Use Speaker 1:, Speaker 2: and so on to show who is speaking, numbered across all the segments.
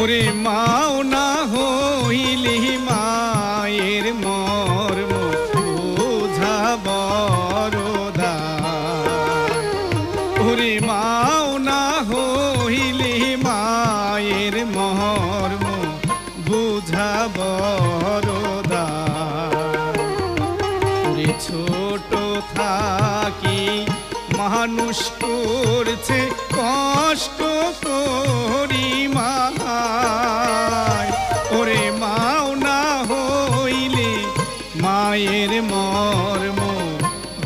Speaker 1: ওরে মাও না হইলি মায়ের মর্ম বুঝা বড় দায়। ওরে মাও না হইলি মায়ের মর্ম বুঝা বড় দায়। ওরে ছোট থাকি মানুষ করছে কষ্ট করি মায়। ওরে মাও না হইলে মায়ের মর্ম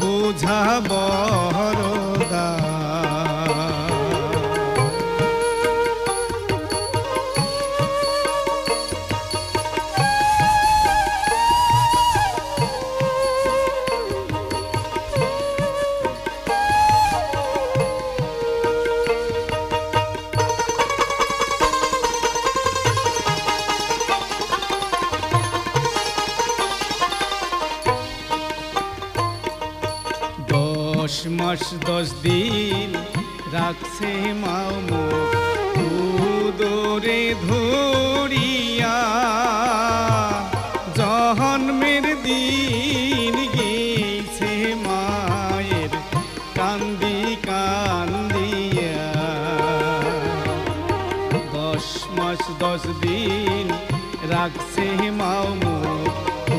Speaker 1: বুঝা বড় দায়। দশ মাস 10 দিন রাখছে মাও মুখ উদরে ধরিয়া। জন্মের দিন গেছে মায়ের কান্দি কান্দিয়া। 10 মাস 10 দিন রাখছে মাও মুখ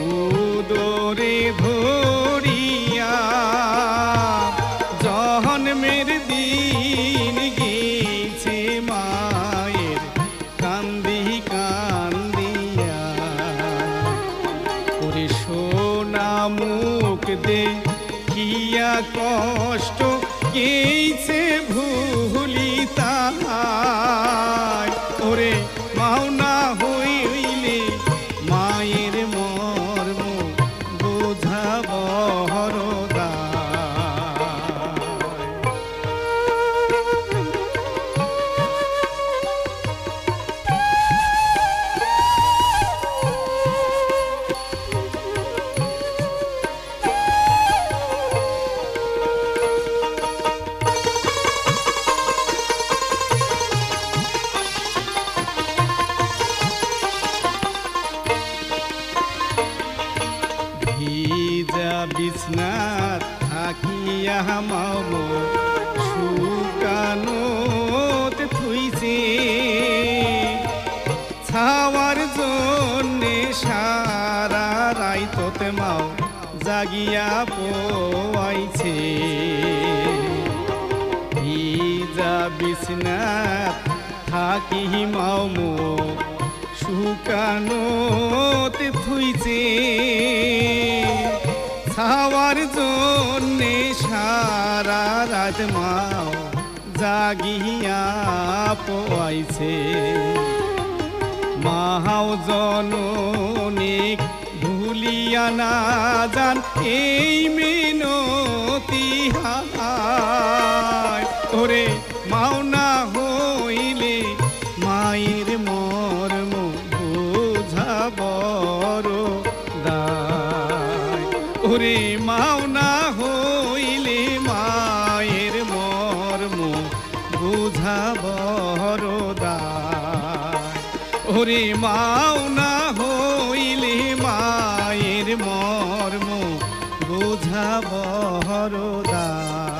Speaker 1: উদরে ধরিয়া। জন্মের দিন গেছে মায়ের কান্দি কান্দিয়া। ওরে সোনা মুখ দেখিয়া কষ্ট গেছে ভুলি তাহাই। ওরে মাও না হইলে মায়ের মর্ম বোঝা বড় দায়। ভিজা বিছনাত থাকিয়া মাও শুকানোত থুইছে। ছাওয়ার জন্যে সারা রাইততে মাও জাগিয়া পোয়াইছে। ভিজা বিছনাত থাকি মাও শুকানোতে থুইছে। ছাওয়ার জন্যে সারা রাত মাও জাগিয়া পোয়াইছে। মাও জননীক ভুলিয়া না যান এই মিনতি হায়। ওরে মাও না হইলে মায়ের মর্ম বুঝা বড় দায়। ওরে মাও না হইলে মায়ের মর্ম বুঝা বড় দায়। ওরে মাও না হইলে মায়ের মর্ম বুঝা বড় দায়।